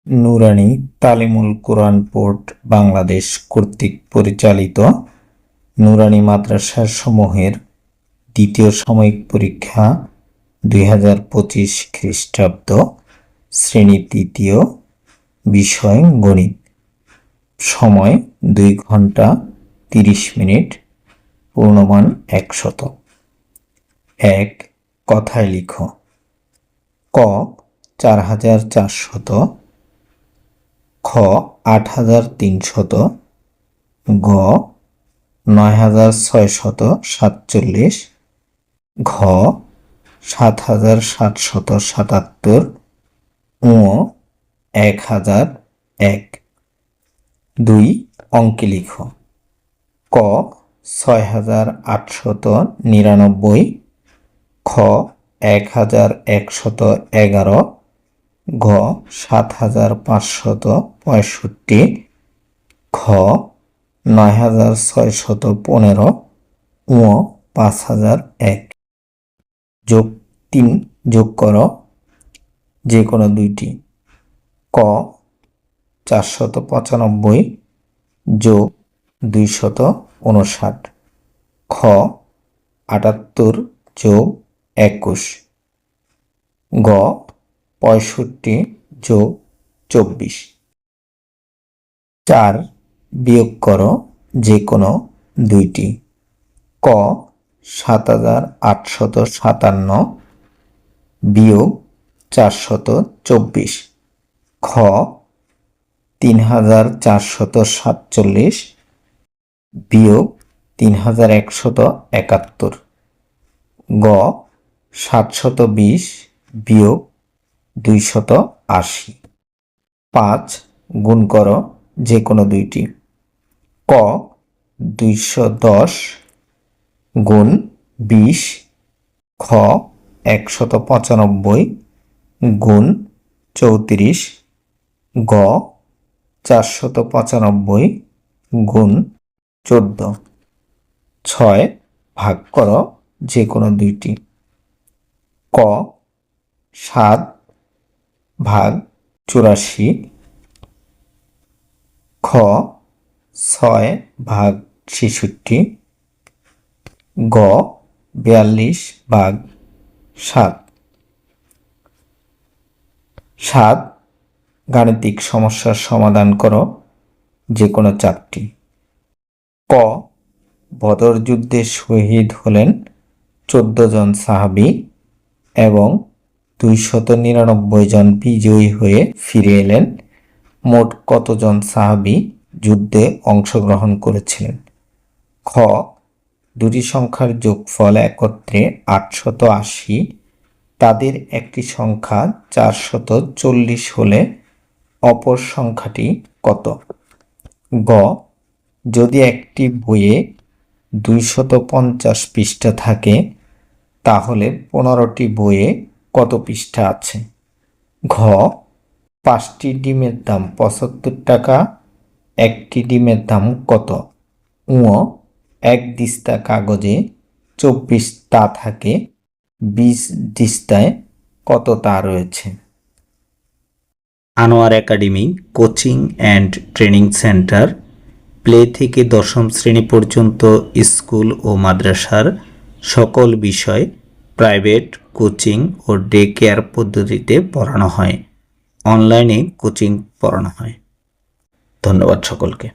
নুরানী তালিমুল কোরআন board Bangladesh কর্তৃক পরিচালিত নুরানী মাদ্রাসাসমূহের দ্বিতীয় সাময়িক পরীক্ষা 2025 খ্রিস্টাব্দ, শ্রেণী তৃতীয়, বিষয় গণিত। সময় 2 ঘন্টা 30 মিনিট, পূর্ণমান 100। 1. কথায় লিখো। ক 4400, খ 8300, গ 9647, ঘ 7777, ঙ 1001। 2. অঙ্কে লিখো। ক 6899, খ 1111, ঘ 7565, ঘ 9615, ঙ 5001। যোগ 3 যোগ করো যে কোনো দুইটি। ক 495 যোগ 259, খ 78 যোগ 21, গ 65 যোগ 24। 4 বিয়োগ করো যে কোনো দুইটি। ক 7857 বিয়োগ 424, খ 3447 বিয়োগ 3171, গ 720 বিয়োগ 280। 5 গুণ করো যে কোনো দুইটি। ক 210 গুণ 20, খ 195 গুণ 34, গ 495 গুণ 14। 6 ভাগ করো যে কোনো দুইটি। ক 7 ভাগ 84, খ 6 ভাগ 66, গ 42 ভাগ 7। 7 গাণিতিক সমস্যার সমাধান করো যে কোনো 4টি। ক বদর যুদ্ধে শহীদ হলেন 14 জন সাহাবী এবং 299 জন বিজয়ী হয়ে ফিরে এলেন। মোট কতজন সাহাবী যুদ্ধে অংশগ্রহণ করেছিলেন? খ দুটি সংখ্যার যোগফল একত্রে 880, তাদের একটি সংখ্যা 440 হলে অপর সংখ্যাটি কত? গ যদি একটি বইয়ে 250 পৃষ্ঠা থাকে তাহলে 15টি বইয়ে কত পৃষ্ঠা আছে? ঘ 5টি ডিমের দাম 75 টাকা, একটি ডিমের দাম কত? ঙ এক দিস্তা কাগজে 24 তা থাকে, 20 দিস্তায় কত তা রয়েছে? Anwar academy coaching and training centre play থেকে 10ম শ্রেণী পর্যন্ত স্কুল ও মাদ্রাসার সকল বিষয় প্রাইভেট কোচিং ও ডে কেয়ার পদ্ধতিতে পড়ানো হয়। অনলাইনে কোচিং পড়ানো হয়। ধন্যবাদ সকলকে।